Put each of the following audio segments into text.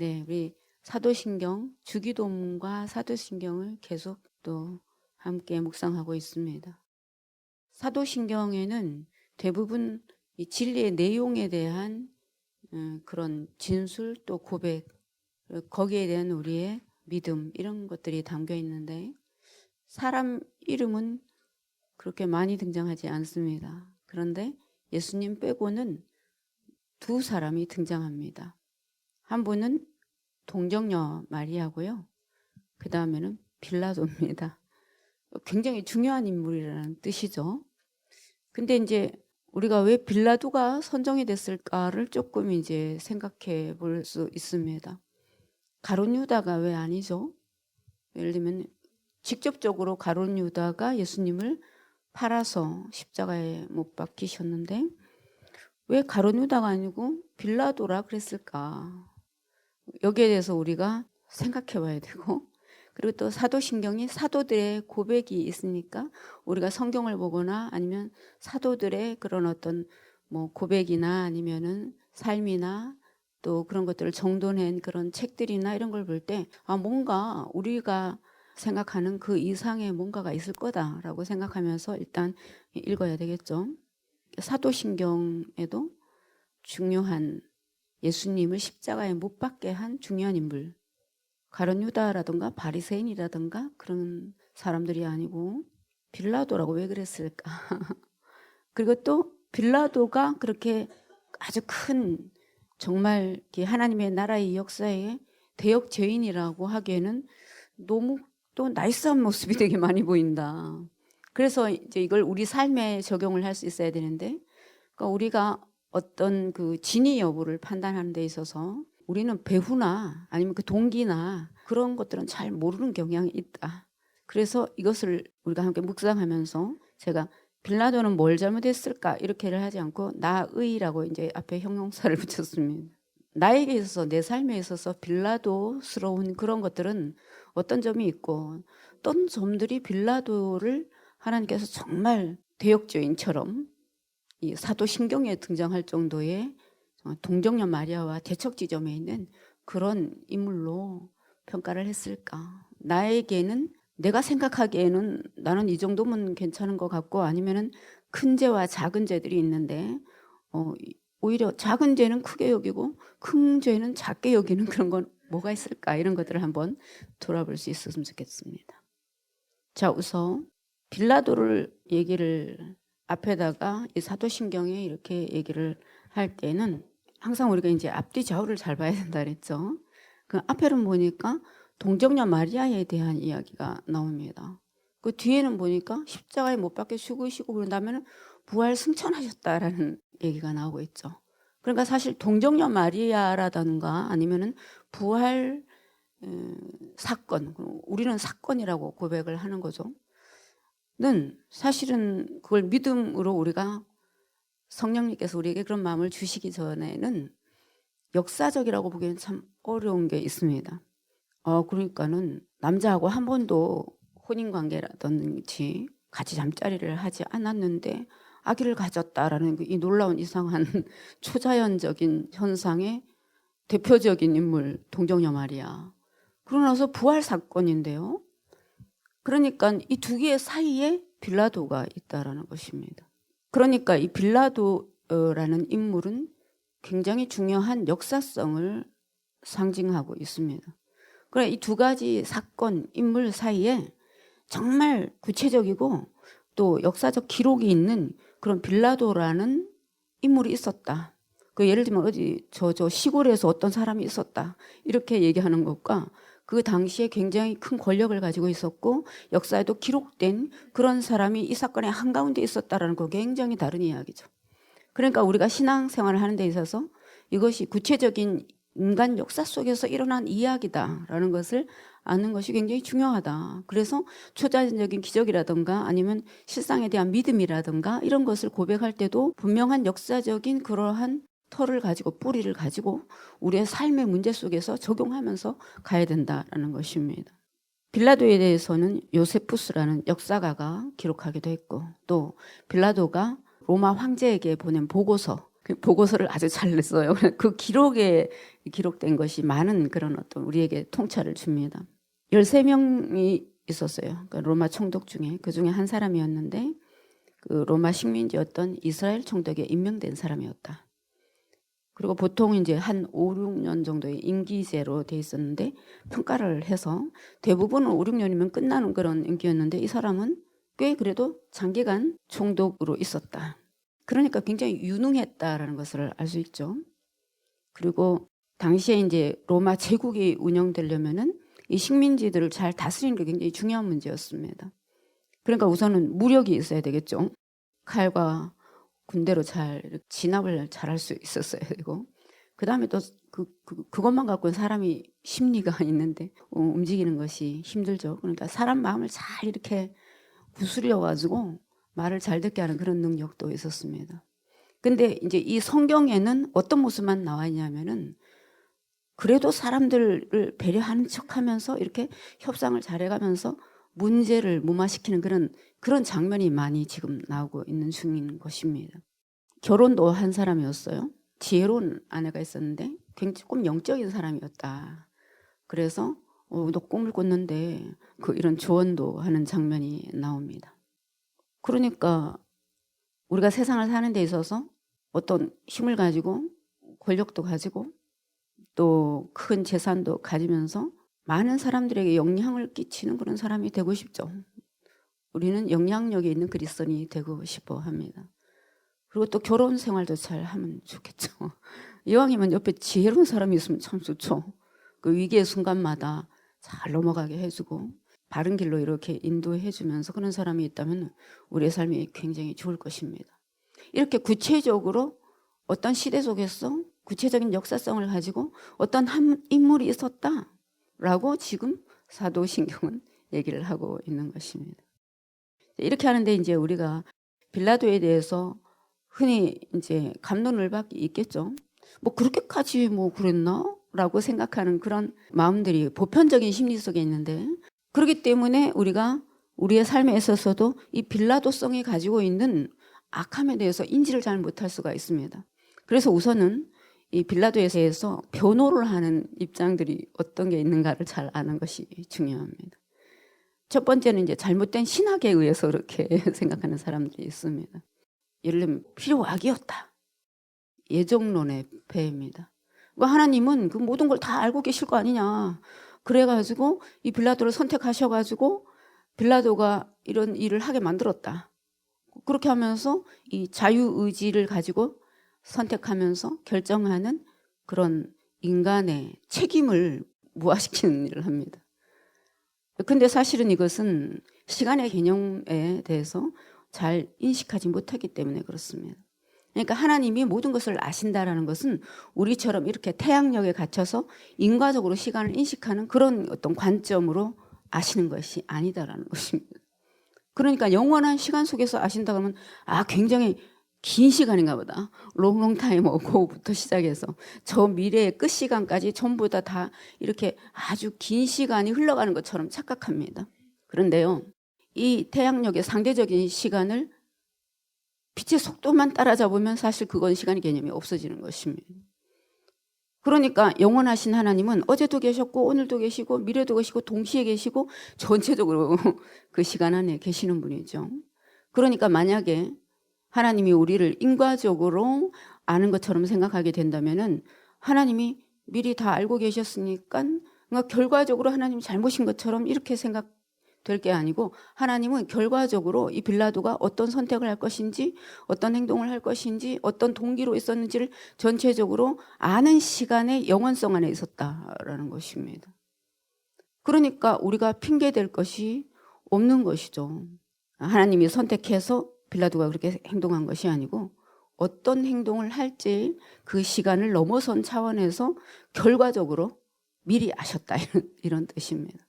네, 우리 사도신경, 주기도문과 사도신경을 계속 또 함께 묵상하고 있습니다. 사도신경에는 대부분 이 진리의 내용에 대한 그런 진술 또 고백, 거기에 대한 우리의 믿음 이런 것들이 담겨 있는데 사람 이름은 그렇게 많이 등장하지 않습니다. 그런데 예수님 빼고는 두 사람이 등장합니다. 한 분은 동정녀 마리아고요. 그 다음에는 빌라도입니다. 굉장히 중요한 인물이라는 뜻이죠. 근데 이제 우리가 왜 빌라도가 선정이 됐을까를 조금 이제 생각해 볼 수 있습니다. 가룟 유다가 왜 아니죠? 예를 들면 직접적으로 가룟 유다가 예수님을 팔아서 십자가에 못 박히셨는데 왜 가룟 유다가 아니고 빌라도라 그랬을까? 여기에 대해서 우리가 생각해 봐야 되고, 그리고 또 사도신경이 사도들의 고백이 있으니까 우리가 성경을 보거나 아니면 사도들의 그런 어떤 뭐 고백이나 아니면은 삶이나 또 그런 것들을 정돈한 그런 책들이나 이런 걸 볼 때 뭔가 우리가 생각하는 그 이상의 뭔가가 있을 거다라고 생각하면서 일단 읽어야 되겠죠. 사도신경에도 중요한 예수님을 십자가에 못 박게 한 중요한 인물, 가룟 유다라든가 바리새인이라든가 그런 사람들이 아니고 빌라도라고 왜 그랬을까? 그리고 또 빌라도가 그렇게 아주 큰 정말 하나님의 나라의 역사에 대역 죄인이라고 하기에는 너무 또 나이스한 모습이 되게 많이 보인다. 그래서 이제 이걸 우리 삶에 적용을 할 수 있어야 되는데, 그러니까 우리가 어떤 그 진위 여부를 판단하는 데 있어서 우리는 배후나 아니면 그 동기나 그런 것들은 잘 모르는 경향이 있다. 그래서 이것을 우리가 함께 묵상하면서 제가 빌라도는 뭘 잘못했을까 이렇게를 하지 않고 나의라고 이제 앞에 형용사를 붙였습니다. 나에게 있어서 내 삶에 있어서 빌라도스러운 그런 것들은 어떤 점이 있고 어떤 점들이 빌라도를 하나님께서 정말 대역죄인처럼 이 사도신경에 등장할 정도의 동정녀 마리아와 대척 지점에 있는 그런 인물로 평가를 했을까? 나에게는 내가 생각하기에는 나는 이 정도면 괜찮은 것 같고 아니면은 큰 죄와 작은 죄들이 있는데 오히려 작은 죄는 크게 여기고 큰 죄는 작게 여기는 그런 건 뭐가 있을까? 이런 것들을 한번 돌아볼 수 있었으면 좋겠습니다. 자, 우선 빌라도를 얘기를 앞에다가 이 사도신경에 이렇게 얘기를 할 때는 항상 우리가 이제 앞뒤 좌우를 잘 봐야 된다 그랬죠. 그 앞에는 보니까 동정녀 마리아에 대한 이야기가 나옵니다. 그 뒤에는 보니까 십자가에 못 박혀 죽으시고 그런 다음에는 부활 승천하셨다라는 얘기가 나오고 있죠. 그러니까 사실 동정녀 마리아라든가 아니면은 부활 사건, 우리는 사건이라고 고백을 하는 거죠. 는 사실은 그걸 믿음으로 우리가 성령님께서 우리에게 그런 마음을 주시기 전에는 역사적이라고 보기에는 참 어려운 게 있습니다. 그러니까는 남자하고 한 번도 혼인관계라든지 같이 잠자리를 하지 않았는데 아기를 가졌다라는 이 놀라운 이상한 초자연적인 현상의 대표적인 인물 동정녀 마리아. 그러고 나서 부활 사건인데요. 그러니까 이 두 개의 사이에 빌라도가 있다라는 것입니다. 그러니까 이 빌라도라는 인물은 굉장히 중요한 역사성을 상징하고 있습니다. 그래 이 두 가지 사건, 인물 사이에 정말 구체적이고 또 역사적 기록이 있는 그런 빌라도라는 인물이 있었다. 그 예를 들면 어디 저 시골에서 어떤 사람이 있었다 이렇게 얘기하는 것과 그 당시에 굉장히 큰 권력을 가지고 있었고 역사에도 기록된 그런 사람이 이 사건의 한가운데 있었다라는 거 굉장히 다른 이야기죠. 그러니까 우리가 신앙생활을 하는 데 있어서 이것이 구체적인 인간 역사 속에서 일어난 이야기다라는 것을 아는 것이 굉장히 중요하다. 그래서 초자연적인 기적이라든가 아니면 실상에 대한 믿음이라든가 이런 것을 고백할 때도 분명한 역사적인 그러한 터를 가지고 뿌리를 가지고 우리의 삶의 문제 속에서 적용하면서 가야 된다라는 것입니다. 빌라도에 대해서는 요세푸스라는 역사가가 기록하기도 했고 또 빌라도가 로마 황제에게 보낸 보고서 보고서를 아주 잘 냈어요. 그 기록에 기록된 것이 많은 그런 어떤 우리에게 통찰을 줍니다. 13명이 있었어요. 그러니까 로마 총독 중에 그 중에 한 사람이었는데 그 로마 식민지였던 이스라엘 총독에 임명된 사람이었다. 그리고 보통 이제 한 5, 6년 정도의 임기제로 돼 있었는데 평가를 해서 대부분은 5, 6년이면 끝나는 그런 임기였는데 이 사람은 꽤 그래도 장기간 총독으로 있었다. 그러니까 굉장히 유능했다라는 것을 알 수 있죠. 그리고 당시에 이제 로마 제국이 운영되려면은 이 식민지들을 잘 다스리는 게 굉장히 중요한 문제였습니다. 그러니까 우선은 무력이 있어야 되겠죠. 칼과 군대로 잘 진압을 잘 할 수 있었어야 되고, 그 다음에 또 그것만 갖고는 사람이 심리가 있는데 움직이는 것이 힘들죠. 그러니까 사람 마음을 잘 이렇게 구슬려가지고 말을 잘 듣게 하는 그런 능력도 있었습니다. 근데 이제 이 성경에는 어떤 모습만 나와 있냐면은 그래도 사람들을 배려하는 척하면서 이렇게 협상을 잘해가면서 문제를 무마시키는 그런 장면이 많이 지금 나오고 있는 중인 것입니다. 결혼도 한 사람이었어요. 지혜로운 아내가 있었는데 굉장히 조금 영적인 사람이었다. 그래서 너 꿈을 꿨는데 이런 조언도 하는 장면이 나옵니다. 그러니까 우리가 세상을 사는 데 있어서 어떤 힘을 가지고 권력도 가지고 또 큰 재산도 가지면서 많은 사람들에게 영향을 끼치는 그런 사람이 되고 싶죠. 우리는 영향력이 있는 그리스도인이 되고 싶어 합니다. 그리고 또 결혼 생활도 잘 하면 좋겠죠. 이왕이면 옆에 지혜로운 사람이 있으면 참 좋죠. 그 위기의 순간마다 잘 넘어가게 해주고 바른 길로 이렇게 인도해주면서 그런 사람이 있다면 우리의 삶이 굉장히 좋을 것입니다. 이렇게 구체적으로 어떤 시대 속에서 구체적인 역사성을 가지고 어떤 한 인물이 있었다라고 지금 사도신경은 얘기를 하고 있는 것입니다. 이렇게 하는데 이제 우리가 빌라도에 대해서 흔히 이제 갑론을 받기 있겠죠. 뭐 그렇게까지 뭐 그랬나? 라고 생각하는 그런 마음들이 보편적인 심리 속에 있는데, 그렇기 때문에 우리가 우리의 삶에 있어서도 이 빌라도성이 가지고 있는 악함에 대해서 인지를 잘 못할 수가 있습니다. 그래서 우선은 이 빌라도에 대해서 변호를 하는 입장들이 어떤 게 있는가를 잘 아는 것이 중요합니다. 첫 번째는 이제 잘못된 신학에 의해서 그렇게 생각하는 사람들이 있습니다. 예를 들면 필요악이었다. 예정론의 폐해입니다. 하나님은 그 모든 걸 다 알고 계실 거 아니냐. 그래가지고 이 빌라도를 선택하셔가지고 빌라도가 이런 일을 하게 만들었다. 그렇게 하면서 이 자유의지를 가지고 선택하면서 결정하는 그런 인간의 책임을 무화시키는 일을 합니다. 근데 사실은 이것은 시간의 개념에 대해서 잘 인식하지 못하기 때문에 그렇습니다. 그러니까 하나님이 모든 것을 아신다라는 것은 우리처럼 이렇게 태양력에 갇혀서 인과적으로 시간을 인식하는 그런 어떤 관점으로 아시는 것이 아니다라는 것입니다. 그러니까 영원한 시간 속에서 아신다 그러면 굉장히 긴 시간인가 보다. 롱롱 타임 어고부터 시작해서 저 미래의 끝 시간까지 전부 다 이렇게 아주 긴 시간이 흘러가는 것처럼 착각합니다. 그런데요, 이 태양력의 상대적인 시간을 빛의 속도만 따라잡으면 사실 그건 시간의 개념이 없어지는 것입니다. 그러니까 영원하신 하나님은 어제도 계셨고 오늘도 계시고 미래도 계시고 동시에 계시고 전체적으로 그 시간 안에 계시는 분이죠. 그러니까 만약에 하나님이 우리를 인과적으로 아는 것처럼 생각하게 된다면은 하나님이 미리 다 알고 계셨으니까 그러니까 결과적으로 하나님이 잘못인 것처럼 이렇게 생각될 게 아니고, 하나님은 결과적으로 이 빌라도가 어떤 선택을 할 것인지 어떤 행동을 할 것인지 어떤 동기로 있었는지를 전체적으로 아는 시간의 영원성 안에 있었다라는 것입니다. 그러니까 우리가 핑계댈 것이 없는 것이죠. 하나님이 선택해서 빌라도가 그렇게 행동한 것이 아니고 어떤 행동을 할지 그 시간을 넘어선 차원에서 결과적으로 미리 아셨다, 이런 뜻입니다.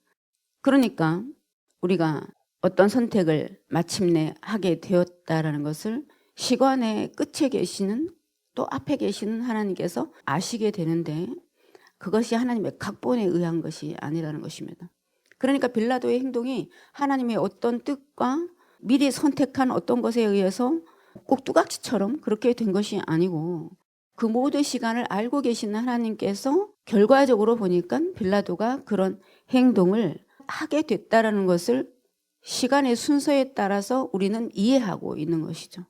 그러니까 우리가 어떤 선택을 마침내 하게 되었다라는 것을 시간의 끝에 계시는 또 앞에 계시는 하나님께서 아시게 되는데 그것이 하나님의 각본에 의한 것이 아니라는 것입니다. 그러니까 빌라도의 행동이 하나님의 어떤 뜻과 미리 선택한 어떤 것에 의해서 꼭 뚜각치처럼 그렇게 된 것이 아니고 그 모든 시간을 알고 계시는 하나님께서 결과적으로 보니까 빌라도가 그런 행동을 하게 됐다라는 것을 시간의 순서에 따라서 우리는 이해하고 있는 것이죠.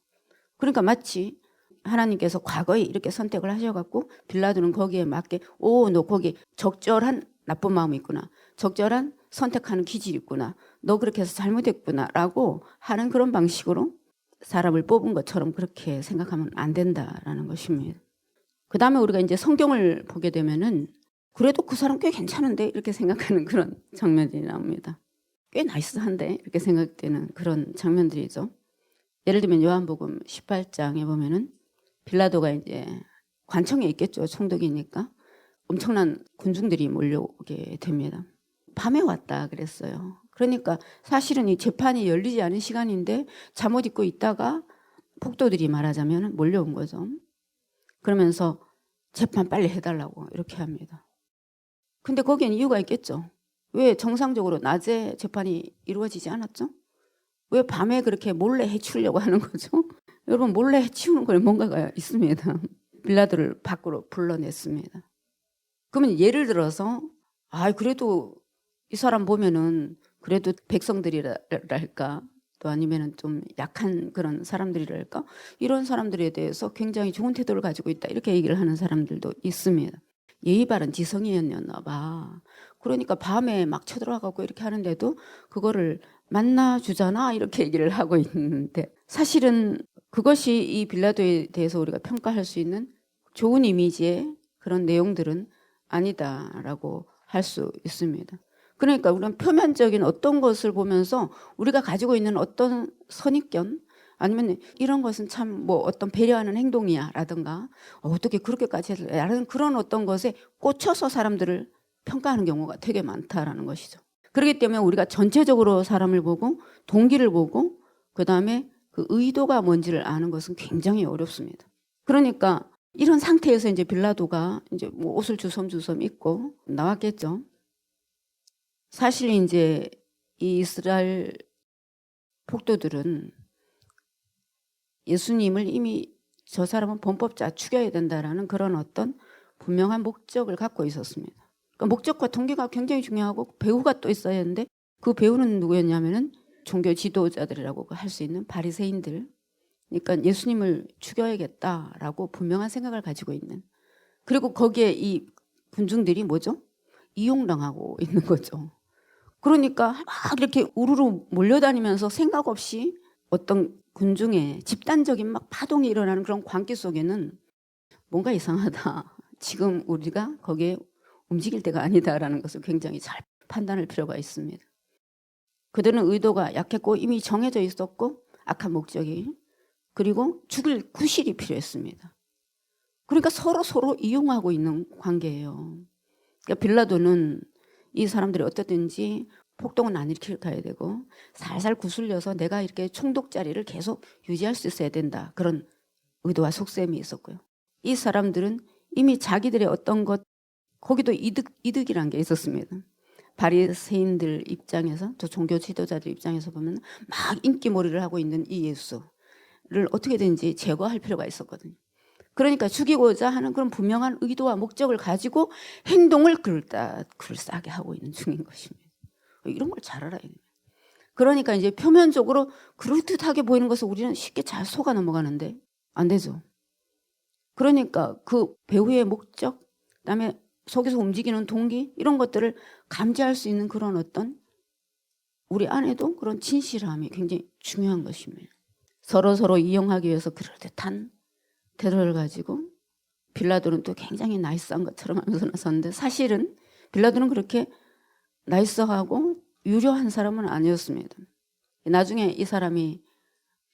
그러니까 마치 하나님께서 과거에 이렇게 선택을 하셔갖고 빌라도는 거기에 맞게 너 거기 적절한 나쁜 마음이 있구나. 적절한 선택하는 기질이 있구나. 너 그렇게 해서 잘못했구나 라고 하는 그런 방식으로 사람을 뽑은 것처럼 그렇게 생각하면 안 된다라는 것입니다. 그 다음에 우리가 이제 성경을 보게 되면은 그래도 그 사람 꽤 괜찮은데 이렇게 생각하는 그런 장면들이 나옵니다. 꽤 나이스한데 이렇게 생각되는 그런 장면들이죠. 예를 들면 요한복음 18장에 보면은 빌라도가 이제 관청에 있겠죠. 총독이니까 엄청난 군중들이 몰려오게 됩니다. 밤에 왔다 그랬어요. 그러니까 사실은 이 재판이 열리지 않은 시간인데 잠옷 입고 있다가 폭도들이 말하자면 몰려온 거죠. 그러면서 재판 빨리 해달라고 이렇게 합니다. 근데 거기엔 이유가 있겠죠. 왜 정상적으로 낮에 재판이 이루어지지 않았죠? 왜 밤에 그렇게 몰래 해치우려고 하는 거죠? 여러분 몰래 해치우는 건 뭔가가 있습니다. 빌라도를 밖으로 불러냈습니다. 그러면 예를 들어서 그래도 이 사람 보면은 그래도 백성들이랄까 또 아니면은 좀 약한 그런 사람들이랄까 이런 사람들에 대해서 굉장히 좋은 태도를 가지고 있다 이렇게 얘기를 하는 사람들도 있습니다. 예의 바른 지성이었나 봐. 그러니까 밤에 막 쳐들어가고 이렇게 하는데도 그거를 만나주잖아 이렇게 얘기를 하고 있는데 사실은 그것이 이 빌라도에 대해서 우리가 평가할 수 있는 좋은 이미지의 그런 내용들은 아니다라고 할 수 있습니다. 그러니까 우리는 표면적인 어떤 것을 보면서 우리가 가지고 있는 어떤 선입견 아니면 이런 것은 참 뭐 어떤 배려하는 행동이야 라든가 어떻게 그렇게까지 해서 라는 그런 어떤 것에 꽂혀서 사람들을 평가하는 경우가 되게 많다라는 것이죠. 그렇기 때문에 우리가 전체적으로 사람을 보고 동기를 보고 그다음에 그 의도가 뭔지를 아는 것은 굉장히 어렵습니다. 그러니까 이런 상태에서 이제 빌라도가 이제 뭐 옷을 주섬주섬 입고 나왔겠죠. 사실 이제 이 이스라엘 폭도들은 예수님을 이미 저 사람은 범법자 죽여야 된다라는 그런 어떤 분명한 목적을 갖고 있었습니다. 그러니까 목적과 동기가 굉장히 중요하고 배후가 또 있어야 했는데 그 배후는 누구였냐면은 종교 지도자들이라고 할 수 있는 바리새인들. 그러니까 예수님을 죽여야겠다라고 분명한 생각을 가지고 있는. 그리고 거기에 이 군중들이 뭐죠? 이용당하고 있는 거죠. 그러니까 막 이렇게 우르르 몰려다니면서 생각 없이 어떤 군중의 집단적인 막 파동이 일어나는 그런 광기 속에는 뭔가 이상하다. 지금 우리가 거기에 움직일 때가 아니다라는 것을 굉장히 잘 판단할 필요가 있습니다. 그들은 의도가 약했고 이미 정해져 있었고 악한 목적이 그리고 죽일 구실이 필요했습니다. 그러니까 서로 이용하고 있는 관계예요. 그러니까 빌라도는 이 사람들이 어떻든지 폭동은 안 일으켜야 되고 살살 구슬려서 내가 이렇게 총독 자리를 계속 유지할 수 있어야 된다. 그런 의도와 속셈이 있었고요. 이 사람들은 이미 자기들의 어떤 것 거기도 이득이란 게 있었습니다. 바리새인들 입장에서 저 종교 지도자들 입장에서 보면 막 인기몰이를 하고 있는 이 예수를 어떻게든지 제거할 필요가 있었거든요. 그러니까 죽이고자 하는 그런 분명한 의도와 목적을 가지고 행동을 굴싸게 하고 있는 중인 것입니다. 이런 걸 잘 알아야 돼요. 그러니까 이제 표면적으로 그럴듯하게 보이는 것을 우리는 쉽게 잘 속아 넘어가는데 안 되죠. 그러니까 그 배후의 목적, 그다음에 속에서 움직이는 동기 이런 것들을 감지할 수 있는 그런 어떤 우리 안에도 그런 진실함이 굉장히 중요한 것입니다. 서로 이용하기 위해서 그럴듯한 태도를 가지고 빌라도는 또 굉장히 나이스한 것처럼 하면서 나섰는데 사실은 빌라도는 그렇게 나이스하고 유려한 사람은 아니었습니다. 나중에 이 사람이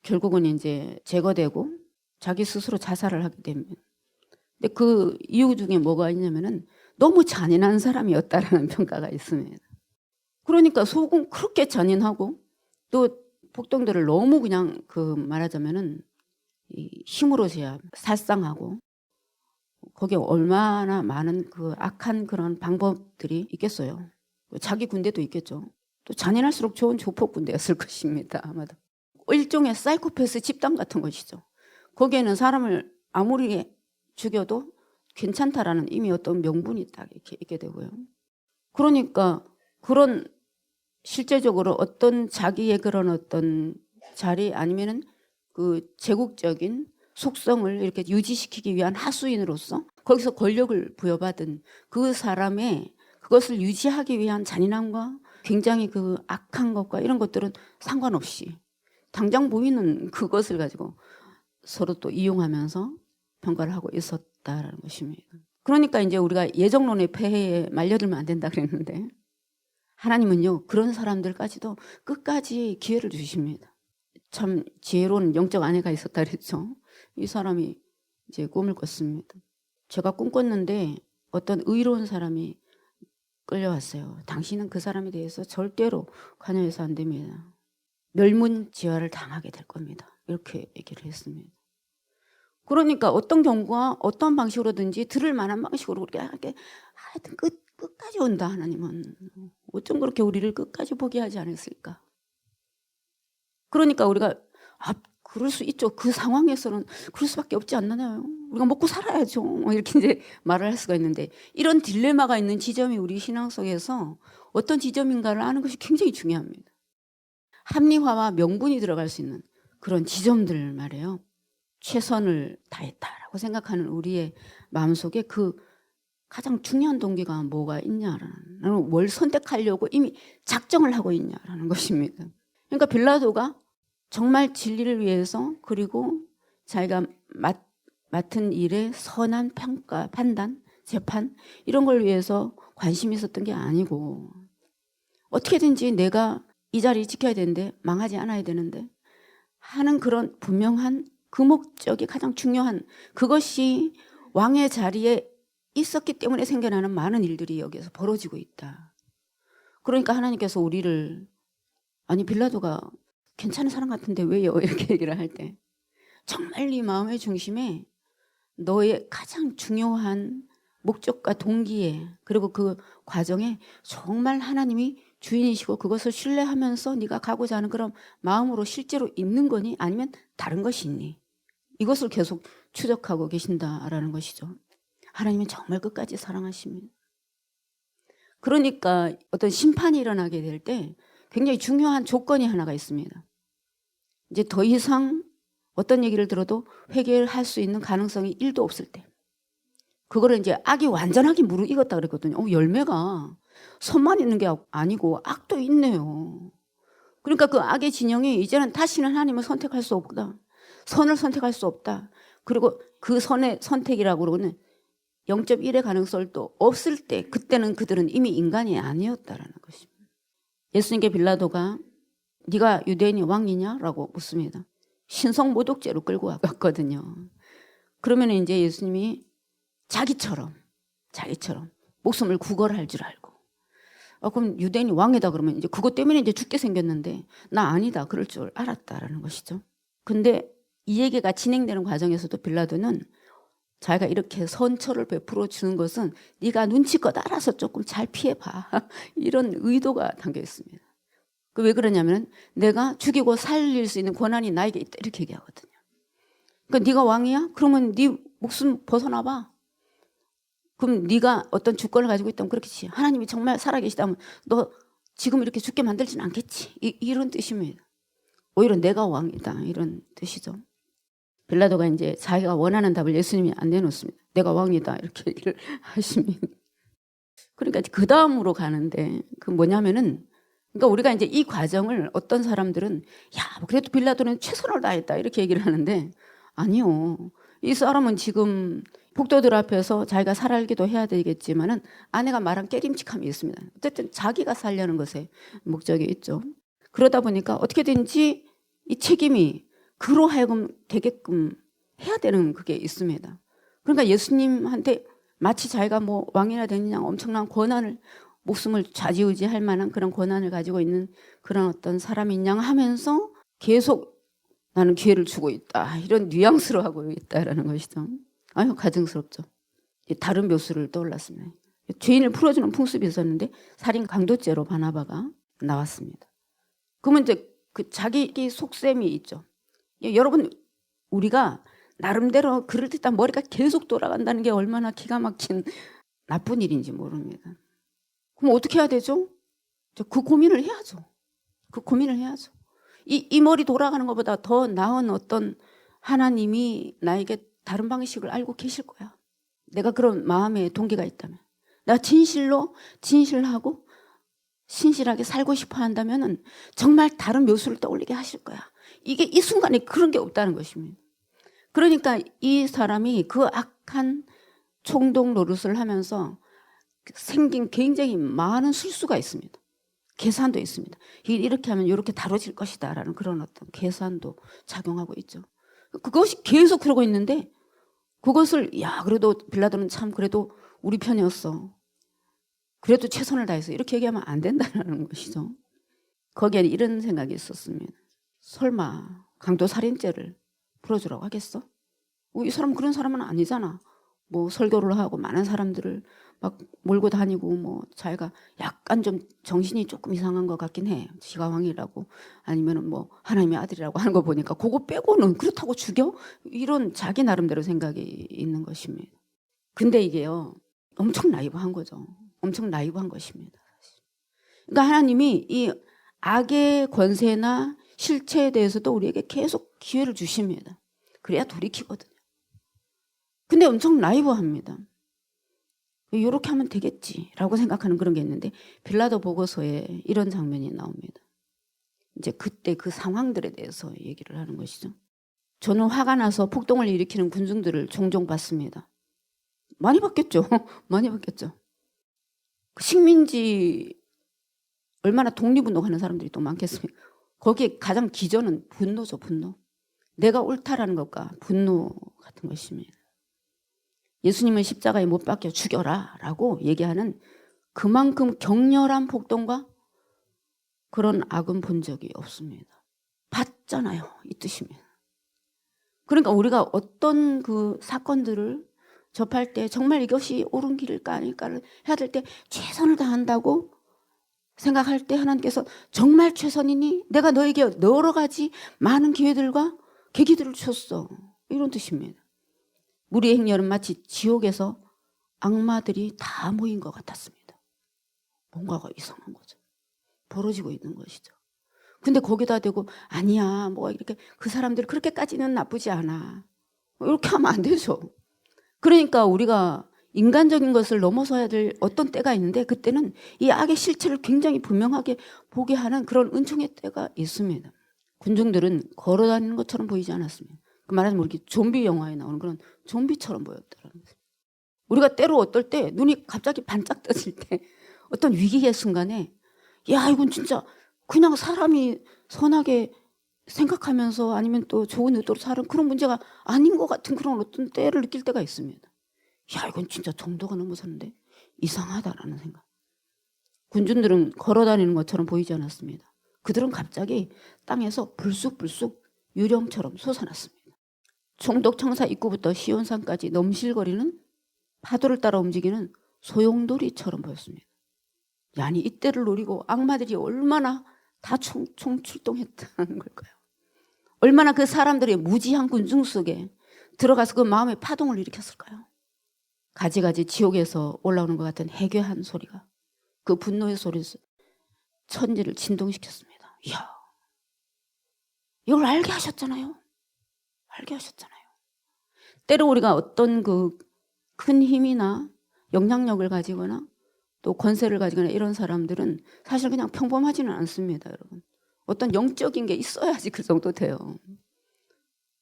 결국은 이제 제거되고 자기 스스로 자살을 하게 됩니다. 근데 그 이유 중에 뭐가 있냐면은 너무 잔인한 사람이었다라는 평가가 있습니다. 그러니까 속은 그렇게 잔인하고 또 폭동들을 너무 그냥 그 말하자면은 힘으로서야 살상하고 거기에 얼마나 많은 그 악한 그런 방법들이 있겠어요. 자기 군대도 있겠죠. 또 잔인할수록 좋은 조폭 군대였을 것입니다. 아마도. 일종의 사이코패스 집단 같은 것이죠. 거기에는 사람을 아무리 죽여도 괜찮다라는 이미 어떤 명분이 딱 이렇게 있게 되고요. 그러니까 그런 실제적으로 어떤 자기의 그런 어떤 자리 아니면은 그 제국적인 속성을 이렇게 유지시키기 위한 하수인으로서 거기서 권력을 부여받은 그 사람의 그것을 유지하기 위한 잔인함과 굉장히 그 악한 것과 이런 것들은 상관없이 당장 보이는 그것을 가지고 서로 또 이용하면서 평가를 하고 있었다라는 것입니다. 그러니까 이제 우리가 예정론의 폐해에 말려들면 안 된다 그랬는데 하나님은요 그런 사람들까지도 끝까지 기회를 주십니다. 참 지혜로운 영적 아내가 있었다 그랬죠. 이 사람이 이제 꿈을 꿨습니다. 제가 꿈꿨는데 어떤 의로운 사람이 끌려왔어요. 당신은 그 사람에 대해서 절대로 관여해서 안 됩니다. 멸문지화를 당하게 될 겁니다. 이렇게 얘기를 했습니다. 그러니까 어떤 경우가 어떤 방식으로든지 들을 만한 방식으로 그렇게 하여튼 끝까지 온다. 하나님은 어쩜 그렇게 우리를 끝까지 보게 하지 않았을까. 그러니까 우리가 그럴 수 있죠. 그 상황에서는 그럴 수밖에 없지 않나요? 우리가 먹고 살아야죠. 이렇게 이제 말을 할 수가 있는데 이런 딜레마가 있는 지점이 우리 신앙 속에서 어떤 지점인가를 아는 것이 굉장히 중요합니다. 합리화와 명분이 들어갈 수 있는 그런 지점들 말이에요. 최선을 다했다라고 생각하는 우리의 마음속에 그 가장 중요한 동기가 뭐가 있냐라는 뭘 선택하려고 이미 작정을 하고 있냐라는 것입니다. 그러니까 빌라도가 정말 진리를 위해서 그리고 자기가 맡은 일의 선한 평가, 판단, 재판 이런 걸 위해서 관심이 있었던 게 아니고 어떻게든지 내가 이 자리 지켜야 되는데 망하지 않아야 되는데 하는 그런 분명한 그 목적이 가장 중요한 그것이 왕의 자리에 있었기 때문에 생겨나는 많은 일들이 여기에서 벌어지고 있다. 그러니까 하나님께서 우리를 아니 빌라도가 괜찮은 사람 같은데 왜요? 이렇게 얘기를 할 때 정말 네 마음의 중심에 너의 가장 중요한 목적과 동기에 그리고 그 과정에 정말 하나님이 주인이시고 그것을 신뢰하면서 네가 가고자 하는 그런 마음으로 실제로 있는 거니 아니면 다른 것이 있니? 이것을 계속 추적하고 계신다라는 것이죠. 하나님은 정말 끝까지 사랑하십니다. 그러니까 어떤 심판이 일어나게 될 때 굉장히 중요한 조건이 하나가 있습니다. 이제 더 이상 어떤 얘기를 들어도 회개할 수 있는 가능성이 1도 없을 때 그거를 이제 악이 완전하게 무르익었다 그랬거든요. 열매가 선만 있는 게 아니고 악도 있네요. 그러니까 그 악의 진영이 이제는 다시는 하나님을 선택할 수 없다. 선을 선택할 수 없다. 그리고 그 선의 선택이라고 그러고는 0.1의 가능성도 없을 때 그때는 그들은 이미 인간이 아니었다라는 것입니다. 예수님께 빌라도가 네가 유대인이 왕이냐라고 묻습니다. 신성 모독죄로 끌고 왔거든요. 그러면 이제 예수님이 자기처럼 목숨을 구걸할 줄 알고 그럼 유대인이 왕이다 그러면 이제 그것 때문에 이제 죽게 생겼는데 나 아니다 그럴 줄 알았다라는 것이죠. 근데 이 얘기가 진행되는 과정에서도 빌라도는 자기가 이렇게 선처를 베풀어 주는 것은 네가 눈치껏 알아서 조금 잘 피해봐 이런 의도가 담겨 있습니다. 왜 그러냐면 내가 죽이고 살릴 수 있는 권한이 나에게 있다 이렇게 얘기하거든요. 그러니까 네가 왕이야? 그러면 네 목숨 벗어나봐. 그럼 네가 어떤 주권을 가지고 있다면 그렇겠지. 하나님이 정말 살아계시다면 너 지금 이렇게 죽게 만들지는 않겠지. 이런 뜻입니다. 오히려 내가 왕이다 이런 뜻이죠. 빌라도가 이제 자기가 원하는 답을 예수님이 안 내놓습니다. 내가 왕이다 이렇게 얘기를 하십니다. 그러니까 그 다음으로 가는데 그 뭐냐면은 그러니까 우리가 이제 이 과정을 어떤 사람들은 야 그래도 빌라도는 최선을 다했다 이렇게 얘기를 하는데 아니요. 이 사람은 지금 폭도들 앞에서 자기가 살아기도 해야 되겠지만은 아내가 말한 깨림칙함이 있습니다. 어쨌든 자기가 살려는 것에 목적이 있죠. 그러다 보니까 어떻게든지 이 책임이 그로 하여금 되게끔 해야 되는 그게 있습니다. 그러니까 예수님한테 마치 자기가 뭐 왕이나 되느냐 엄청난 권한을 목숨을 좌지우지할 만한 그런 권한을 가지고 있는 그런 어떤 사람인 양 하면서 계속 나는 기회를 주고 있다. 이런 뉘앙스로 하고 있다라는 것이죠. 아유 가증스럽죠. 다른 묘수를 떠올랐습니다. 죄인을 풀어주는 풍습이 있었는데 살인 강도죄로 바나바가 나왔습니다. 그러면 이제 그 자기 속셈이 있죠. 여러분 우리가 나름대로 그럴듯한 머리가 계속 돌아간다는 게 얼마나 기가 막힌 나쁜 일인지 모릅니다. 그럼 어떻게 해야 되죠? 그 고민을 해야죠. 그 고민을 해야죠. 이 머리 돌아가는 것보다 더 나은 어떤 하나님이 나에게 다른 방식을 알고 계실 거야. 내가 그런 마음의 동기가 있다면. 나 진실하고 신실하게 살고 싶어 한다면 정말 다른 묘수를 떠올리게 하실 거야. 이게 이 순간에 그런 게 없다는 것입니다. 그러니까 이 사람이 그 악한 총독 노릇을 하면서 생긴 굉장히 많은 술수가 있습니다. 계산도 있습니다. 이렇게 하면 이렇게 다뤄질 것이다 라는 그런 어떤 계산도 작용하고 있죠. 그것이 계속 그러고 있는데 그것을 그래도 빌라도는 참 그래도 우리 편이었어. 그래도 최선을 다해서 이렇게 얘기하면 안 된다는 것이죠. 거기에는 이런 생각이 있었습니다. 설마 강도살인죄를 풀어주라고 하겠어? 이 사람 그런 사람은 아니잖아. 뭐 설교를 하고 많은 사람들을 막 몰고 다니고 뭐 자기가 약간 좀 정신이 조금 이상한 것 같긴 해. 지가 왕이라고 아니면은 뭐 하나님의 아들이라고 하는 거 보니까 그거 빼고는 그렇다고 죽여? 이런 자기 나름대로 생각이 있는 것입니다. 근데 이게요 엄청 나이브한 거죠. 엄청 나이브한 것입니다. 그러니까 하나님이 이 악의 권세나 실체에 대해서도 우리에게 계속 기회를 주십니다. 그래야 돌이키거든요. 근데 엄청 나이브합니다. 이렇게 하면 되겠지라고 생각하는 그런 게 있는데 빌라도 보고서에 이런 장면이 나옵니다. 이제 그때 그 상황들에 대해서 얘기를 하는 것이죠. 저는 화가 나서 폭동을 일으키는 군중들을 종종 봤습니다. 많이 봤겠죠. 많이 봤겠죠. 식민지 얼마나 독립운동하는 사람들이 또 많겠습니까? 거기에 가장 기저는 분노죠. 분노. 내가 옳다라는 것과 분노 같은 것입니다. 예수님을 십자가에 못 박혀 죽여라 라고 얘기하는 그만큼 격렬한 폭동과 그런 악은 본 적이 없습니다. 봤잖아요. 이 뜻입니다. 그러니까 우리가 어떤 그 사건들을 접할 때 정말 이것이 옳은 길일까 아닐까를 해야 될 때 최선을 다한다고 생각할 때 하나님께서 정말 최선이니 내가 너에게 여러 가지 많은 기회들과 계기들을 줬어. 이런 뜻입니다. 우리의 행렬은 마치 지옥에서 악마들이 다 모인 것 같았습니다. 뭔가가 이상한 거죠. 벌어지고 있는 것이죠. 근데 거기다 대고 아니야 뭐 이렇게 그 사람들 그렇게까지는 나쁘지 않아. 이렇게 하면 안 되죠. 그러니까 우리가 인간적인 것을 넘어서야 될 어떤 때가 있는데 그때는 이 악의 실체를 굉장히 분명하게 보게 하는 그런 은총의 때가 있습니다. 군중들은 걸어다니는 것처럼 보이지 않았습니다. 말하자면 우리 좀비 영화에 나오는 그런 좀비처럼 보였다는 거죠. 우리가 때로 어떨 때 눈이 갑자기 반짝 떠질 때 어떤 위기의 순간에 야 이건 진짜 그냥 사람이 선하게 생각하면서 아니면 또 좋은 의도로 사는 그런 문제가 아닌 것 같은 그런 어떤 때를 느낄 때가 있습니다. 야 이건 진짜 정도가 넘어섰는데 이상하다라는 생각. 군중들은 걸어다니는 것처럼 보이지 않았습니다. 그들은 갑자기 땅에서 불쑥불쑥 유령처럼 솟아났습니다. 총독 청사 입구부터 시온산까지 넘실거리는 파도를 따라 움직이는 소용돌이처럼 보였습니다. 아니 이때를 노리고 악마들이 얼마나 다 총출동했다는 걸까요? 얼마나 그 사람들의 무지한 군중 속에 들어가서 그 마음의 파동을 일으켰을까요? 가지가지 지옥에서 올라오는 것 같은 해괴한 소리가 그 분노의 소리에서 천지를 진동시켰습니다. 이야, 이걸 알게 하셨잖아요. 알게 하셨잖아요. 때로 우리가 어떤 그 큰 힘이나 영향력을 가지거나 또 권세를 가지거나 이런 사람들은 사실 그냥 평범하지는 않습니다, 여러분. 어떤 영적인 게 있어야지 그 정도 돼요.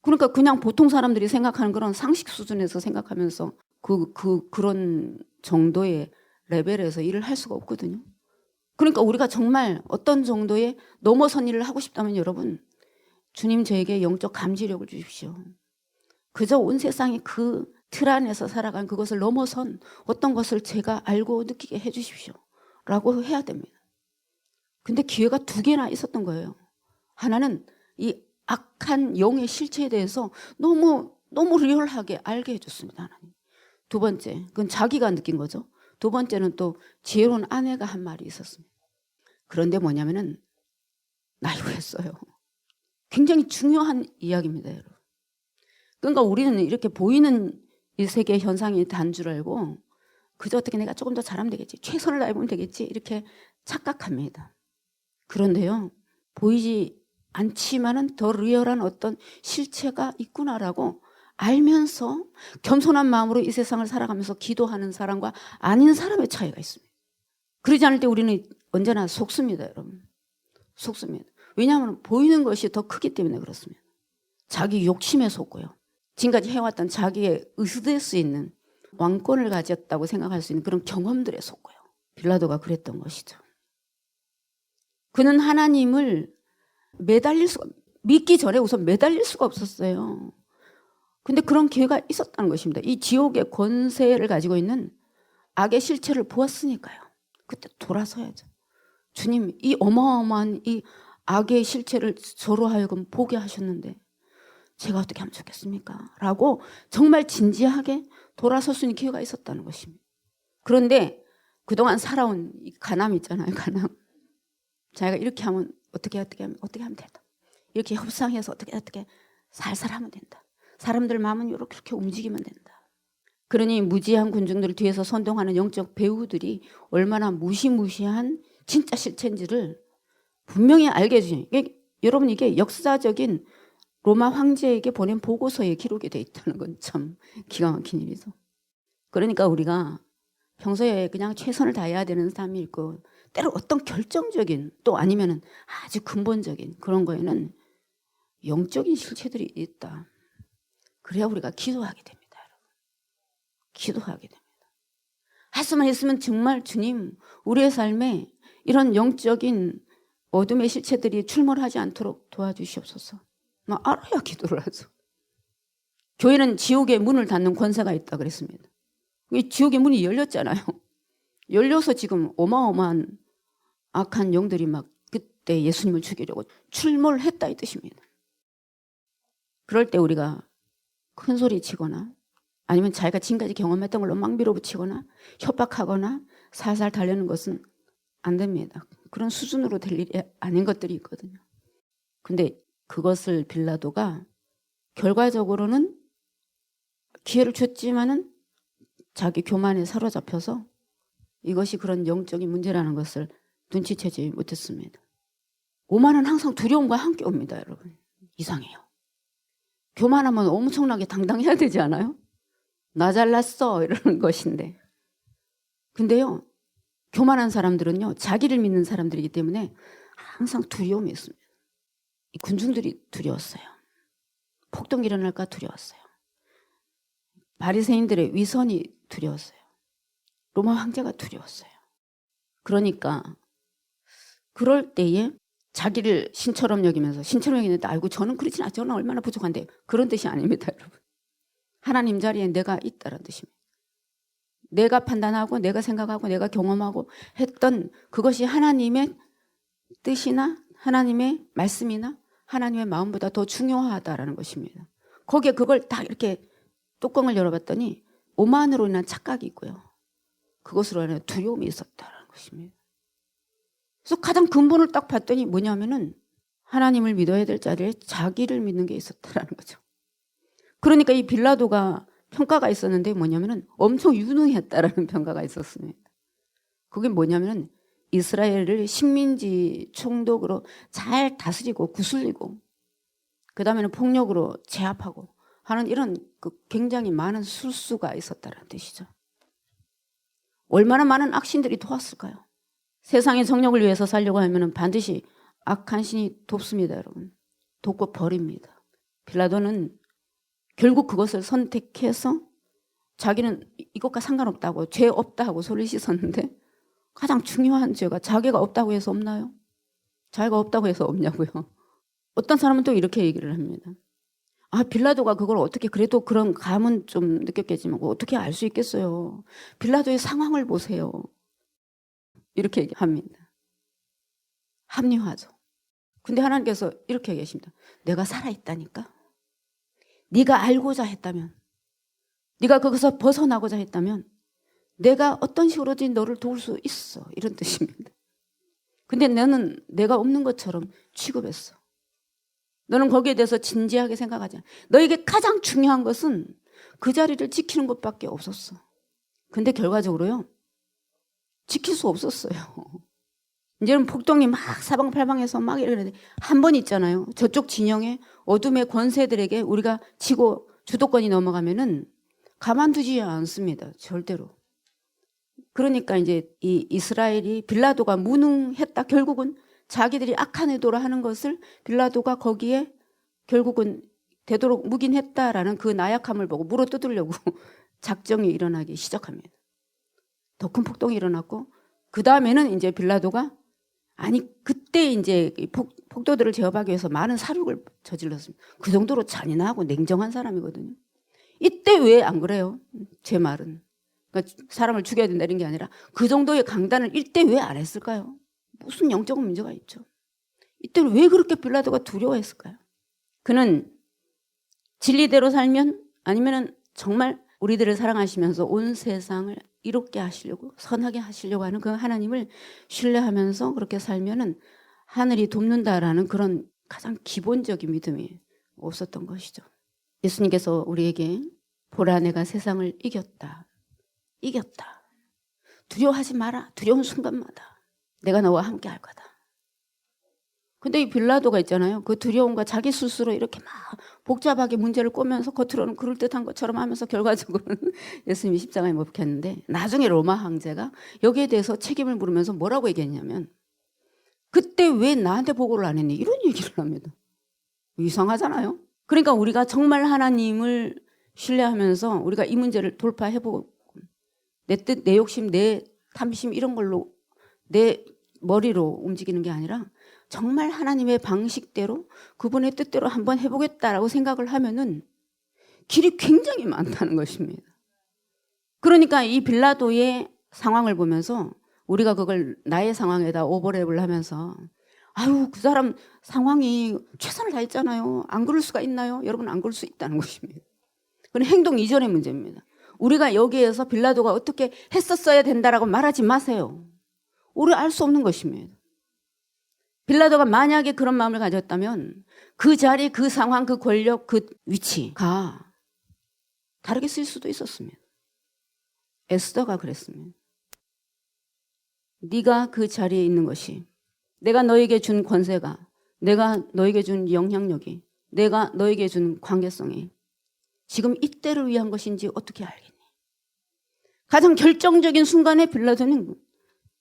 그러니까 그냥 보통 사람들이 생각하는 그런 상식 수준에서 생각하면서 그런 정도의 레벨에서 일을 할 수가 없거든요. 그러니까 우리가 정말 어떤 정도의 넘어선 일을 하고 싶다면 여러분, 주님 저에게 영적 감지력을 주십시오. 그저 온 세상이 그 틀 안에서 살아간 그것을 넘어선 어떤 것을 제가 알고 느끼게 해 주십시오. 라고 해야 됩니다. 근데 기회가 두 개나 있었던 거예요. 하나는 이 악한 영의 실체에 대해서 너무 리얼하게 알게 해줬습니다. 하나님. 두 번째, 그건 자기가 느낀 거죠. 두 번째는 또 지혜로운 아내가 한 말이 있었습니다. 그런데 뭐냐면은 나이브했어요. 굉장히 중요한 이야기입니다, 여러분. 그러니까 우리는 이렇게 보이는 이 세계 현상이 단 줄 알고 그저 어떻게 내가 조금 더 잘하면 되겠지, 최선을 다해보면 되겠지, 이렇게 착각합니다. 그런데요, 보이지 않지만은 더 리얼한 어떤 실체가 있구나라고 알면서 겸손한 마음으로 이 세상을 살아가면서 기도하는 사람과 아닌 사람의 차이가 있습니다. 그러지 않을 때 우리는 언제나 속습니다, 여러분. 속습니다. 왜냐하면 보이는 것이 더 크기 때문에 그렇습니다. 자기 욕심에 속고요. 지금까지 해왔던 자기의 의지될 수 있는 왕권을 가졌다고 생각할 수 있는 그런 경험들에 속고요. 빌라도가 그랬던 것이죠. 그는 하나님을 믿기 전에 우선 매달릴 수가 없었어요. 근데 그런 기회가 있었다는 것입니다. 이 지옥의 권세를 가지고 있는 악의 실체를 보았으니까요. 그때 돌아서야죠. 주님, 이 어마어마한 이 악의 실체를 저로 하여금 보게 하셨는데 제가 어떻게 하면 좋겠습니까? 라고 정말 진지하게 돌아설 수 있는 기회가 있었다는 것입니다. 그런데 그동안 살아온 이 간암 있잖아요. 간암. 자기가 이렇게 하면 어떻게 하면 된다. 이렇게 협상해서 어떻게 살살 하면 된다. 사람들 마음은 이렇게 움직이면 된다. 그러니 무지한 군중들 뒤에서 선동하는 영적 배우들이 얼마나 무시무시한 진짜 실체인지를 분명히 알게 해주니, 여러분 이게 역사적인 로마 황제에게 보낸 보고서에 기록이 돼 있다는 건 참 기가 막힌 일이죠. 그러니까 우리가 평소에 그냥 최선을 다해야 되는 삶이 있고 때로 어떤 결정적인 또 아니면은 아주 근본적인 그런 거에는 영적인 실체들이 있다. 그래야 우리가 기도하게 됩니다, 여러분. 기도하게 됩니다. 할 수만 있으면 정말 주님, 우리의 삶에 이런 영적인 어둠의 실체들이 출몰하지 않도록 도와주시옵소서. 알아야 기도를 하죠. 교회는 지옥의 문을 닫는 권세가 있다 그랬습니다. 지옥의 문이 열렸잖아요. 열려서 지금 어마어마한 악한 영들이 막 그때 예수님을 죽이려고 출몰했다 이 뜻입니다. 그럴 때 우리가 큰 소리 치거나 아니면 자기가 지금까지 경험했던 걸로 막 밀어붙이거나 협박하거나 살살 달래는 것은 안 됩니다. 그런 수준으로 될 일이 아닌 것들이 있거든요. 근데 그것을 빌라도가 결과적으로는 기회를 줬지만은 자기 교만에 사로잡혀서 이것이 그런 영적인 문제라는 것을 눈치채지 못했습니다. 오만은 항상 두려움과 함께 옵니다, 여러분. 이상해요. 교만하면 엄청나게 당당해야 되지 않아요? 나 잘났어 이러는 것인데. 근데요, 교만한 사람들은요, 자기를 믿는 사람들이기 때문에 항상 두려움이 있습니다. 이 군중들이 두려웠어요. 폭동이 일어날까 두려웠어요. 바리새인들의 위선이 두려웠어요. 로마 황제가 두려웠어요. 그러니까 그럴 때에 자기를 신처럼 여기면서 신처럼 여기는데 알고 저는 그렇진 않아요. 저는 얼마나 부족한데 그런 뜻이 아닙니다, 여러분. 하나님 자리에 내가 있다는 뜻입니다. 내가 판단하고 내가 생각하고 내가 경험하고 했던 그것이 하나님의 뜻이나 하나님의 말씀이나 하나님의 마음보다 더 중요하다라는 것입니다. 거기에 그걸 다 이렇게 뚜껑을 열어봤더니 오만으로 인한 착각이 있고요. 그것으로 인한 두려움이 있었다는 것입니다. 그래서 가장 근본을 딱 봤더니 뭐냐면은 하나님을 믿어야 될 자리에 자기를 믿는 게 있었다라는 거죠. 그러니까 이 빌라도가 평가가 있었는데 뭐냐면은 엄청 유능했다라는 평가가 있었습니다. 그게 뭐냐면은 이스라엘을 식민지 총독으로 잘 다스리고 구슬리고 그 다음에는 폭력으로 제압하고 하는 이런 굉장히 많은 술수가 있었다는 뜻이죠. 얼마나 많은 악신들이 도왔을까요? 세상의 정력을 위해서 살려고 하면 반드시 악한 신이 돕습니다, 여러분. 돕고 버립니다. 빌라도는 결국 그것을 선택해서 자기는 이것과 상관없다고 죄 없다 하고 소리 씻었는데 가장 중요한 죄가 자기가 없다고 해서 없나요? 자기가 없다고 해서 없냐고요. 어떤 사람은 또 이렇게 얘기를 합니다. 빌라도가 그걸 어떻게 그래도 그런 감은 좀 느꼈겠지만 어떻게 알 수 있겠어요. 빌라도의 상황을 보세요. 이렇게 얘기합니다. 합리화죠. 근데 하나님께서 이렇게 얘기하십니다. 내가 살아있다니까. 네가 알고자 했다면, 네가 거기서 벗어나고자 했다면 내가 어떤 식으로든 너를 도울 수 있어. 이런 뜻입니다. 근데 너는 내가 없는 것처럼 취급했어. 너는 거기에 대해서 진지하게 생각하지 않아. 너에게 가장 중요한 것은 그 자리를 지키는 것밖에 없었어. 근데 결과적으로요, 지킬 수 없었어요. 이제는 폭동이 막 사방팔방에서 막 이러는데 한 번 있잖아요. 저쪽 진영의 어둠의 권세들에게 우리가 지고 주도권이 넘어가면은 가만두지 않습니다. 절대로. 그러니까 이제 이 이스라엘이 빌라도가 무능했다. 결국은 자기들이 악한 의도로 하는 것을 빌라도가 거기에 결국은 되도록 묵인했다라는 그 나약함을 보고 물어뜯으려고 작정이 일어나기 시작합니다. 더 큰 폭동이 일어났고 그 다음에는 이제 빌라도가 아니 그때 이제 폭도들을 제압하기 위해서 많은 살육을 저질렀습니다. 그 정도로 잔인하고 냉정한 사람이거든요. 이때 왜 안 그래요? 제 말은. 그러니까 사람을 죽여야 된다 이런 게 아니라 그 정도의 강단을 이때 왜 안 했을까요? 무슨 영적인 문제가 있죠. 이때는 왜 그렇게 빌라도가 두려워했을까요? 그는 진리대로 살면 아니면은 정말 우리들을 사랑하시면서 온 세상을 이롭게 하시려고 선하게 하시려고 하는 그 하나님을 신뢰하면서 그렇게 살면은 하늘이 돕는다라는 그런 가장 기본적인 믿음이 없었던 것이죠. 예수님께서 우리에게 보라 내가 세상을 이겼다. 이겼다. 두려워하지 마라. 두려운 순간마다 내가 너와 함께 할 거다. 근데 이 빌라도가 있잖아요. 그 두려움과 자기 스스로 이렇게 막 복잡하게 문제를 꼬면서 겉으로는 그럴듯한 것처럼 하면서 결과적으로는 예수님이 십자가에 못 박혔는데 나중에 로마 황제가 여기에 대해서 책임을 물으면서 뭐라고 얘기했냐면 그때 왜 나한테 보고를 안 했니? 이런 얘기를 합니다. 이상하잖아요. 그러니까 우리가 정말 하나님을 신뢰하면서 우리가 이 문제를 돌파해보고 내 뜻, 내 욕심, 내 탐심 이런 걸로 내 머리로 움직이는 게 아니라 정말 하나님의 방식대로 그분의 뜻대로 한번 해보겠다라고 생각을 하면은 길이 굉장히 많다는 것입니다. 그러니까 이 빌라도의 상황을 보면서 우리가 그걸 나의 상황에다 오버랩을 하면서 아유 그 사람 상황이 최선을 다했잖아요. 안 그럴 수가 있나요? 여러분 안 그럴 수 있다는 것입니다. 그건 행동 이전의 문제입니다. 우리가 여기에서 빌라도가 어떻게 했었어야 된다라고 말하지 마세요. 우리 알 수 없는 것입니다. 빌라도가 만약에 그런 마음을 가졌다면 그 자리, 그 상황, 그 권력, 그 위치가 다르게 쓸 수도 있었습니다. 에스더가 그랬습니다. 네가 그 자리에 있는 것이 내가 너에게 준 권세가 내가 너에게 준 영향력이 내가 너에게 준 관계성이 지금 이때를 위한 것인지 어떻게 알겠니? 가장 결정적인 순간에 빌라도는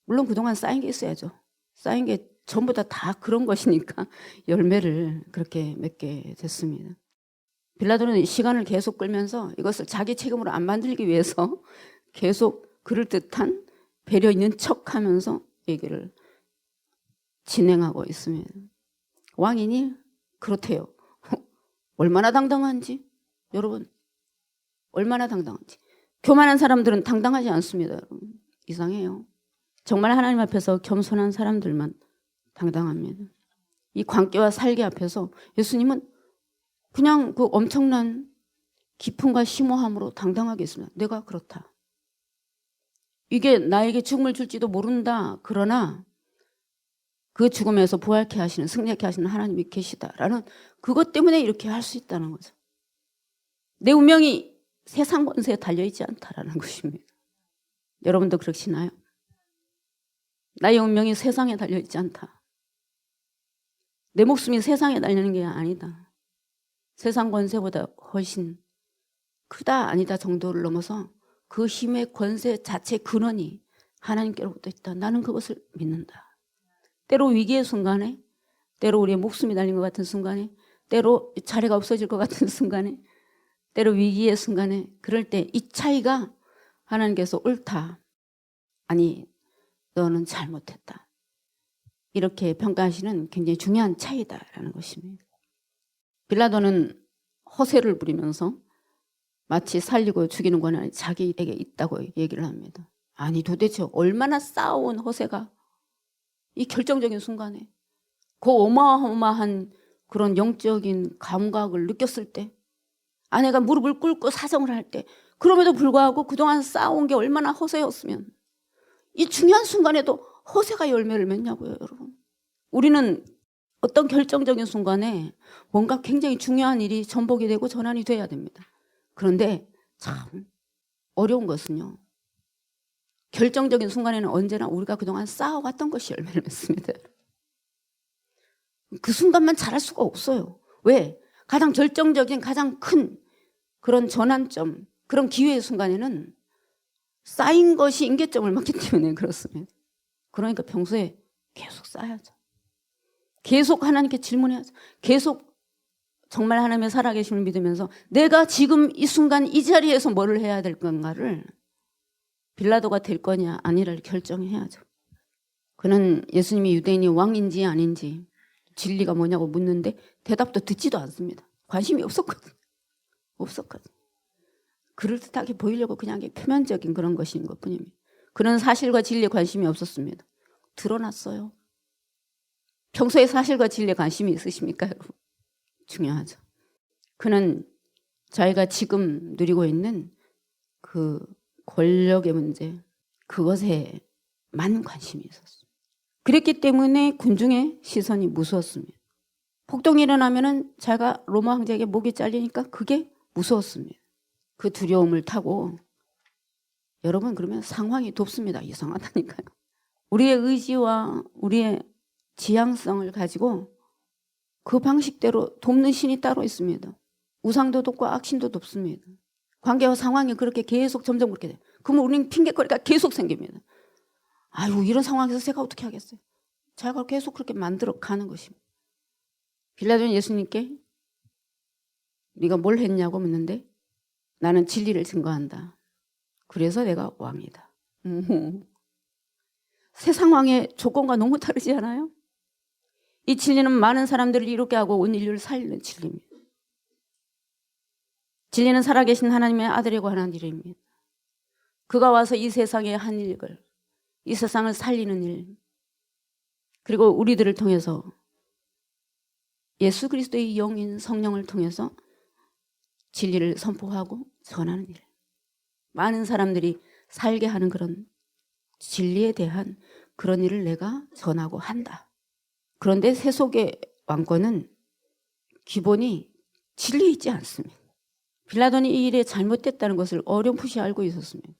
물론 그동안 쌓인 게 있어야죠. 쌓인 게 전부 다 그런 것이니까 열매를 그렇게 맺게 됐습니다. 빌라도는 시간을 계속 끌면서 이것을 자기 책임으로 안 만들기 위해서 계속 그럴듯한 배려 있는 척하면서 얘기를 진행하고 있습니다. 왕이니 그렇대요. 얼마나 당당한지 여러분 얼마나 당당한지. 교만한 사람들은 당당하지 않습니다. 여러분. 이상해요. 정말 하나님 앞에서 겸손한 사람들만 당당합니다. 이 광기와 살기 앞에서 예수님은 그냥 그 엄청난 기쁨과 심오함으로 당당하게 있습니다. 내가 그렇다. 이게 나에게 죽음을 줄지도 모른다. 그러나 그 죽음에서 부활케 하시는 승리케 하시는 하나님이 계시다라는 그것 때문에 이렇게 할 수 있다는 거죠. 내 운명이 세상 권세에 달려있지 않다라는 것입니다. 여러분도 그러시나요? 나의 운명이 세상에 달려있지 않다. 내 목숨이 세상에 달리는 게 아니다. 세상 권세보다 훨씬 크다 아니다 정도를 넘어서 그 힘의 권세 자체 근원이 하나님께로부터 있다. 나는 그것을 믿는다. 때로 위기의 순간에, 때로 우리의 목숨이 달린 것 같은 순간에, 때로 자리가 없어질 것 같은 순간에, 때로 위기의 순간에 그럴 때 이 차이가 하나님께서 옳다. 아니 너는 잘못했다. 이렇게 평가하시는 굉장히 중요한 차이다라는 것입니다. 빌라도는 허세를 부리면서 마치 살리고 죽이는 권한이 자기에게 있다고 얘기를 합니다. 아니 도대체 얼마나 쌓아온 허세가 이 결정적인 순간에 그 어마어마한 그런 영적인 감각을 느꼈을 때 아내가 무릎을 꿇고 사정을 할 때 그럼에도 불구하고 그동안 쌓아온 게 얼마나 허세였으면 이 중요한 순간에도 허세가 열매를 맺냐고요, 여러분. 우리는 어떤 결정적인 순간에 뭔가 굉장히 중요한 일이 전복이 되고 전환이 돼야 됩니다. 그런데 참 어려운 것은요. 결정적인 순간에는 언제나 우리가 그동안 쌓아왔던 것이 열매를 맺습니다. 그 순간만 잘할 수가 없어요. 왜? 가장 결정적인 가장 큰 그런 전환점, 그런 기회의 순간에는 쌓인 것이 임계점을 맞기 때문에 그렇습니다. 그러니까 평소에 계속 쌓아야죠. 계속 하나님께 질문해야죠. 계속 정말 하나님의 살아계심을 믿으면서 내가 지금 이 순간 이 자리에서 뭐를 해야 될 건가를 빌라도가 될 거냐 아니를 결정해야죠. 그는 예수님이 유대인이 왕인지 아닌지 진리가 뭐냐고 묻는데 대답도 듣지도 않습니다. 관심이 없었거든요. 그럴듯하게 보이려고 그냥 표면적인 그런 것인 것뿐입니다. 그런 사실과 진리에 관심이 없었습니다. 드러났어요. 평소에 사실과 진리에 관심이 있으십니까, 여러분? 중요하죠. 그는 자기가 지금 누리고 있는 그 권력의 문제, 그것에만 관심이 있었어요. 그랬기 때문에 군중의 시선이 무서웠습니다. 폭동이 일어나면은 자기가 로마 황제에게 목이 잘리니까 그게 무서웠습니다. 그 두려움을 타고 여러분 그러면 상황이 돕습니다. 이상하다니까요. 우리의 의지와 우리의 지향성을 가지고 그 방식대로 돕는 신이 따로 있습니다. 우상도 돕고 악신도 돕습니다. 관계와 상황이 그렇게 계속 점점 그렇게 돼요. 그러면 우리는 핑계거리가 계속 생깁니다. 아유 이런 상황에서 제가 어떻게 하겠어요. 자기가 계속 그렇게 만들어 가는 것입니다. 빌라도는 예수님께 네가 뭘 했냐고 묻는데 나는 진리를 증거한다. 그래서 내가 왕이다. 새 상황의 조건과 너무 다르지 않아요? 이 진리는 많은 사람들을 이롭게 하고 온 인류를 살리는 진리입니다. 진리는 살아계신 하나님의 아들에 관한 일입니다. 그가 와서 이 세상에 한 일을, 이 세상을 살리는 일, 그리고 우리들을 통해서 예수 그리스도의 영인 성령을 통해서 진리를 선포하고 전하는 일. 많은 사람들이 살게 하는 그런 진리에 대한 그런 일을 내가 전하고 한다. 그런데 세속의 왕권은 기본이 진리에 있지 않습니다. 빌라도는 이 일에 잘못됐다는 것을 어렴풋이 알고 있었습니다.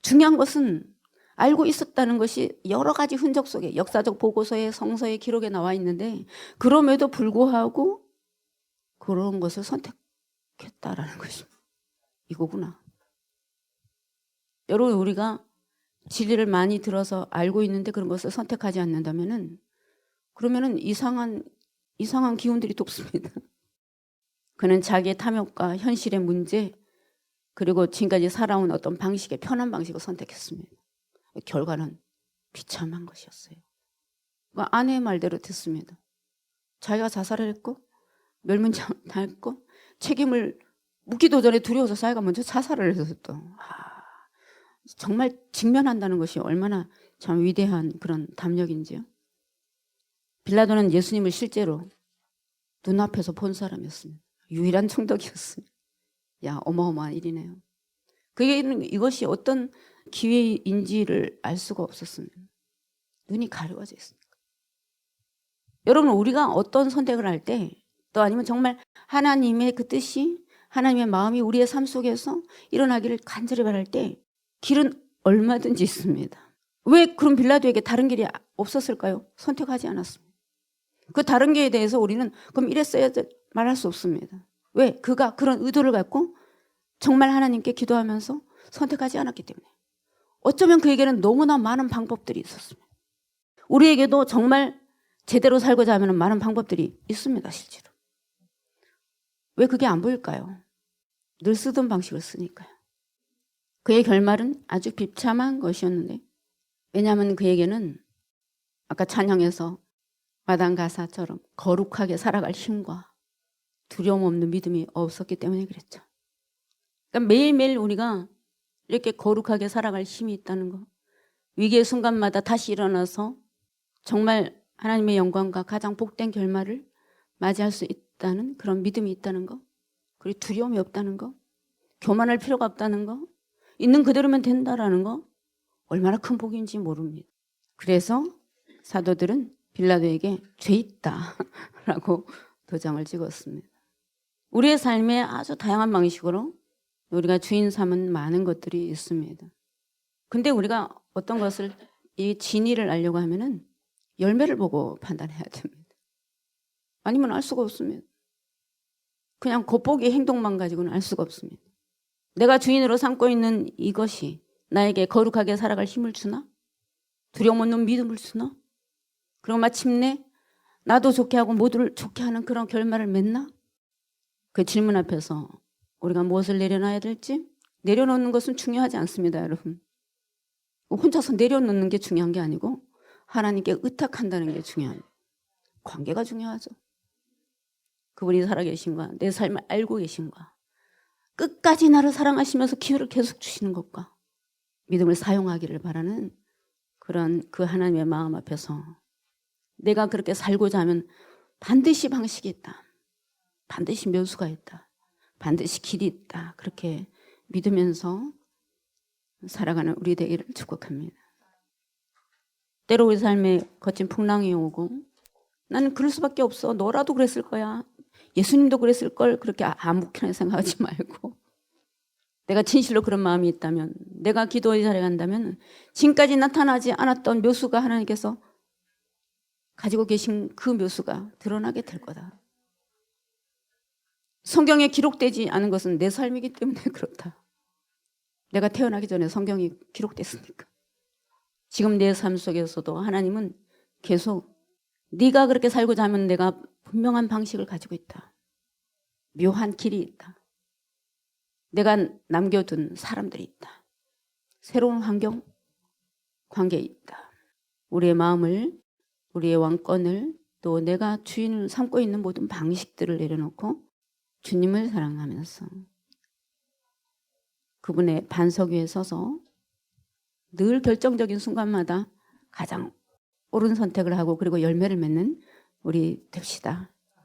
중요한 것은 알고 있었다는 것이 여러 가지 흔적 속에 역사적 보고서에 성서의 기록에 나와 있는데 그럼에도 불구하고 그런 것을 선택했다라는 것입니다. 이거구나. 여러분 우리가 진리를 많이 들어서 알고 있는데 그런 것을 선택하지 않는다면은 그러면은 이상한 기운들이 돕습니다. 그는 자기의 탐욕과 현실의 문제 그리고 지금까지 살아온 어떤 방식의 편한 방식을 선택했습니다. 결과는 비참한 것이었어요. 아내의 말대로 됐습니다. 자기가 자살을 했고 멸문장 당했고 책임을 묻기도 전에 두려워서 자기가 먼저 자살을 해서 또 정말 직면한다는 것이 얼마나 참 위대한 그런 담력인지요. 빌라도는 예수님을 실제로 눈앞에서 본 사람이었습니다. 유일한 총독이었습니다. 야 어마어마한 일이네요. 이것이 어떤 기회인지를 알 수가 없었습니다. 눈이 가려워져 있습니다. 여러분 우리가 어떤 선택을 할 때 또 아니면 정말 하나님의 그 뜻이 하나님의 마음이 우리의 삶 속에서 일어나기를 간절히 바랄 때 길은 얼마든지 있습니다. 왜 그럼 빌라도에게 다른 길이 없었을까요? 선택하지 않았습니다. 그 다른 길에 대해서 우리는 그럼 이랬어야 말할 수 없습니다. 왜? 그가 그런 의도를 갖고 정말 하나님께 기도하면서 선택하지 않았기 때문에. 어쩌면 그에게는 너무나 많은 방법들이 있었습니다. 우리에게도 정말 제대로 살고자 하면 많은 방법들이 있습니다. 실제로. 왜 그게 안 보일까요? 늘 쓰던 방식을 쓰니까요. 그의 결말은 아주 비참한 것이었는데 왜냐하면 그에게는 아까 찬양에서 마당 가사처럼 거룩하게 살아갈 힘과 두려움 없는 믿음이 없었기 때문에 그랬죠. 그러니까 매일매일 우리가 이렇게 거룩하게 살아갈 힘이 있다는 거, 위기의 순간마다 다시 일어나서 정말 하나님의 영광과 가장 복된 결말을 맞이할 수 있다는 그런 믿음이 있다는 거, 그리고 두려움이 없다는 거, 교만할 필요가 없다는 거, 있는 그대로면 된다라는 거 얼마나 큰 복인지 모릅니다. 그래서 사도들은 빌라도에게 죄 있다라고 도장을 찍었습니다. 우리의 삶에 아주 다양한 방식으로 우리가 주인 삼은 많은 것들이 있습니다. 근데 우리가 어떤 것을 이 진리를 알려고 하면은 열매를 보고 판단해야 됩니다. 아니면 알 수가 없습니다. 그냥 겉보기 행동만 가지고는 알 수가 없습니다. 내가 주인으로 삼고 있는 이것이 나에게 거룩하게 살아갈 힘을 주나? 두려움 없는 믿음을 주나? 그리고 마침내 나도 좋게 하고 모두를 좋게 하는 그런 결말을 맺나? 그 질문 앞에서 우리가 무엇을 내려놔야 될지, 내려놓는 것은 중요하지 않습니다, 여러분. 혼자서 내려놓는 게 중요한 게 아니고 하나님께 의탁한다는 게 중요한 관계가 중요하죠. 그분이 살아계신가, 내 삶을 알고 계신가, 끝까지 나를 사랑하시면서 기회를 계속 주시는 것과 믿음을 사용하기를 바라는 그런 그 하나님의 마음 앞에서 내가 그렇게 살고자 하면 반드시 방식이 있다, 반드시 묘수가 있다, 반드시 길이 있다, 그렇게 믿으면서 살아가는 우리 되기를 축복합니다. 때로 우리 삶에 거친 풍랑이 오고 나는 그럴 수밖에 없어, 너라도 그랬을 거야, 예수님도 그랬을 걸, 그렇게 아무렇게나 생각하지 말고 내가 진실로 그런 마음이 있다면, 내가 기도의 자리에 간다면 지금까지 나타나지 않았던 묘수가 하나님께서 가지고 계신 그 묘수가 드러나게 될 거다. 성경에 기록되지 않은 것은 내 삶이기 때문에 그렇다. 내가 태어나기 전에 성경이 기록됐으니까. 지금 내 삶 속에서도 하나님은 계속 네가 그렇게 살고자 하면 내가 분명한 방식을 가지고 있다. 묘한 길이 있다. 내가 남겨둔 사람들이 있다. 새로운 환경, 관계에 있다. 우리의 마음을, 우리의 왕권을, 또 내가 주인을 삼고 있는 모든 방식들을 내려놓고 주님을 사랑하면서 그분의 반석 위에 서서 늘 결정적인 순간마다 가장 옳은 선택을 하고 그리고 열매를 맺는 우리 됩시다.